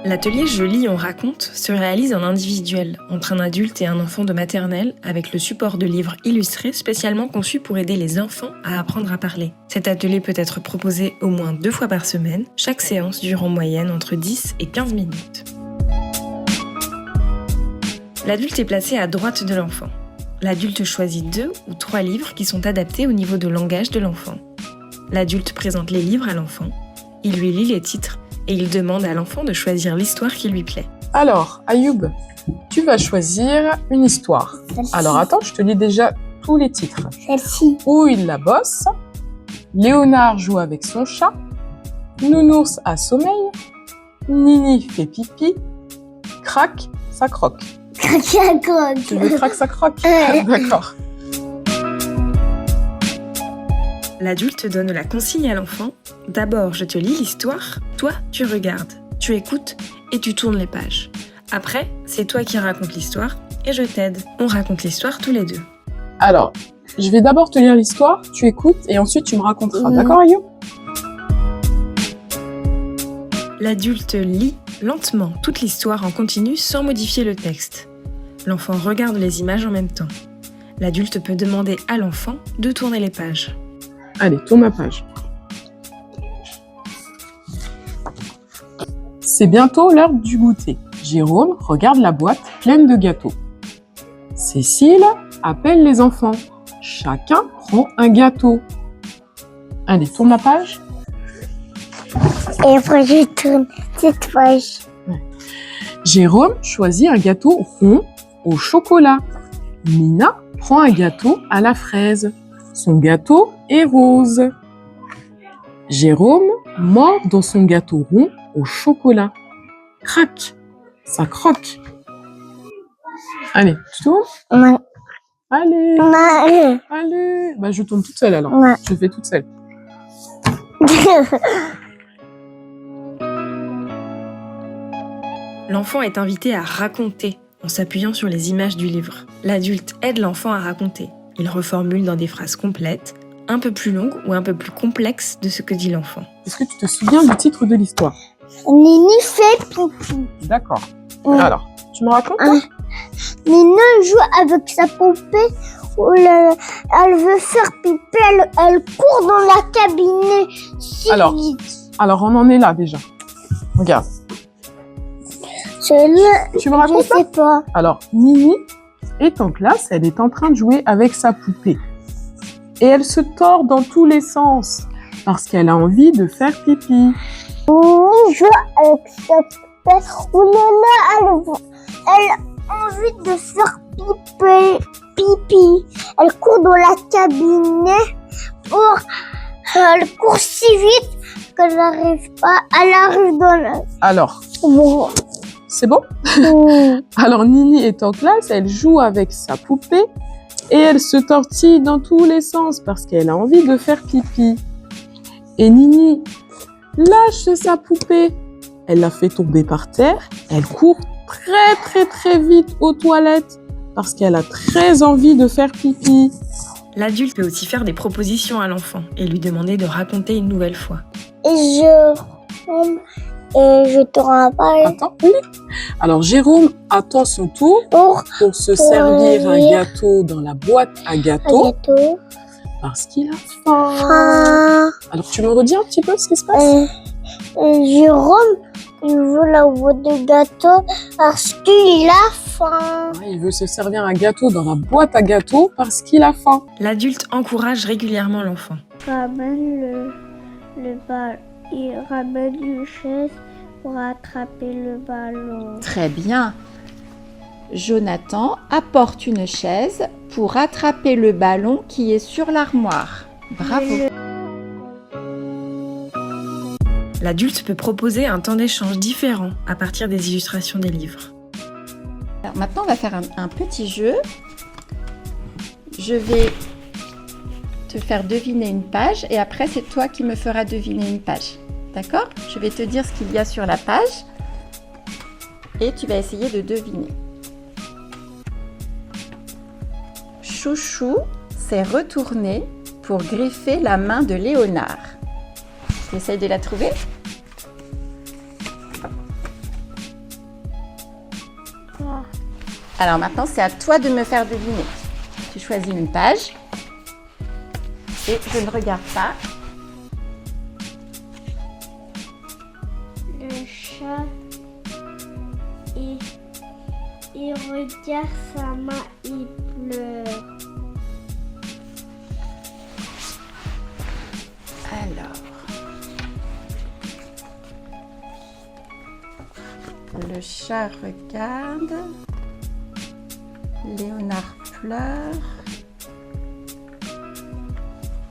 L'atelier Je lis, on raconte se réalise en individuel, entre un adulte et un enfant de maternelle, avec le support de livres illustrés spécialement conçus pour aider les enfants à apprendre à parler. Cet atelier peut être proposé au moins 2 fois par semaine, chaque séance dure en moyenne entre 10 et 15 minutes. L'adulte est placé à droite de l'enfant. L'adulte choisit 2 ou 3 livres qui sont adaptés au niveau de langage de l'enfant. L'adulte présente les livres à l'enfant, il lui lit les titres et il demande à l'enfant de choisir l'histoire qui lui plaît. Alors, Ayoub, tu vas choisir une histoire. Celle-ci. Alors attends, je te lis déjà tous les titres. Celle-ci. Où il la bosse, Léonard joue avec son chat, Nounours a sommeil, Nini fait pipi, Crac, ça croque. Tu veux Crac, ça croque? D'accord. L'adulte donne la consigne à l'enfant. D'abord, je te lis l'histoire, toi, tu regardes, tu écoutes et tu tournes les pages. Après, c'est toi qui racontes l'histoire et je t'aide. On raconte l'histoire tous les 2. Alors, je vais d'abord te lire l'histoire, tu écoutes et ensuite tu me raconteras. D'accord, Ayoub? L'adulte lit lentement toute l'histoire en continu sans modifier le texte. L'enfant regarde les images en même temps. L'adulte peut demander à l'enfant de tourner les pages. Allez, tourne ma page. C'est bientôt l'heure du goûter. Jérôme regarde la boîte pleine de gâteaux. Cécile appelle les enfants. Chacun prend un gâteau. Allez, tourne la page. Et après, je tourne cette page. Jérôme choisit un gâteau rond au chocolat. Nina prend un gâteau à la fraise. Son gâteau est rose. Jérôme mord dans son gâteau rond au chocolat. Crac, ça croque. Allez, tu tournes? Ouais. Allez, Ouais. allez. Bah, je tourne toute seule alors. Ouais. Je fais toute seule. L'enfant est invité à raconter en s'appuyant sur les images du livre. L'adulte aide l'enfant à raconter. Il reformule dans des phrases complètes, un peu plus longues ou un peu plus complexes de ce que dit l'enfant. Est-ce que tu te souviens du titre de l'histoire? Nini fait pipi. D'accord. Ouais. Alors, tu me racontes toi? Nini joue avec sa poupée. Elle veut faire pipi. Elle court dans la cabine si Alors. vite. Alors, on en est là déjà. Regarde. Tu me Je racontes ça? sais pas. Alors, Nini est en classe, elle est en train de jouer avec sa poupée. Et elle se tord dans tous les sens parce qu'elle a envie de faire pipi. Nini joue avec sa poupée. Elle a envie de faire pipi. Elle court dans la cabine. Elle court si vite qu'elle n'arrive pas. Elle arrive dans la... Alors, Bon. c'est bon? Alors, Nini est en classe, elle joue avec sa poupée et elle se tortille dans tous les sens parce qu'elle a envie de faire pipi. Et Nini lâche sa poupée. Elle la fait tomber par terre. Elle court très vite aux toilettes parce qu'elle a très envie de faire pipi. L'adulte peut aussi faire des propositions à l'enfant et lui demander de raconter une nouvelle fois. Et je te rappelle Attends, oui. Alors, Jérôme attend son tour pour pour se servir un gâteau dans la boîte à un gâteaux gâteau. parce qu'il a faim. Alors, tu me redis un petit peu ce qui se passe? Jérôme, il veut la boîte de gâteau parce qu'il a faim. Ouais, il veut se servir un gâteau dans la boîte à gâteaux parce qu'il a faim. L'adulte encourage régulièrement l'enfant. Ramène il ramène une chaise pour attraper le ballon. Très bien. Jonathan apporte une chaise pour attraper le ballon qui est sur l'armoire. Bravo. L'adulte peut proposer un temps d'échange différent à partir des illustrations des livres. Alors maintenant, on va faire un petit jeu. Je vais te faire deviner une page et après, c'est toi qui me feras deviner une page. D'accord? Je vais te dire ce qu'il y a sur la page et tu vas essayer de deviner. Chouchou s'est retourné pour griffer la main de Léonard. Tu essayes de la trouver? Alors maintenant, c'est à toi de me faire deviner. Tu choisis une page et je ne regarde pas. Le chat, il regarde sa main, il pleure. Alors, le chat regarde, Léonard pleure.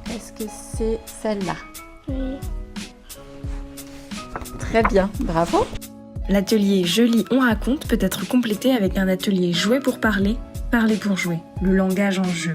Est-ce que c'est celle-là? Oui. Très bien, bravo. L'atelier Je lis, on raconte peut être complété avec un atelier Jouer pour parler, parler pour jouer, le langage en jeu.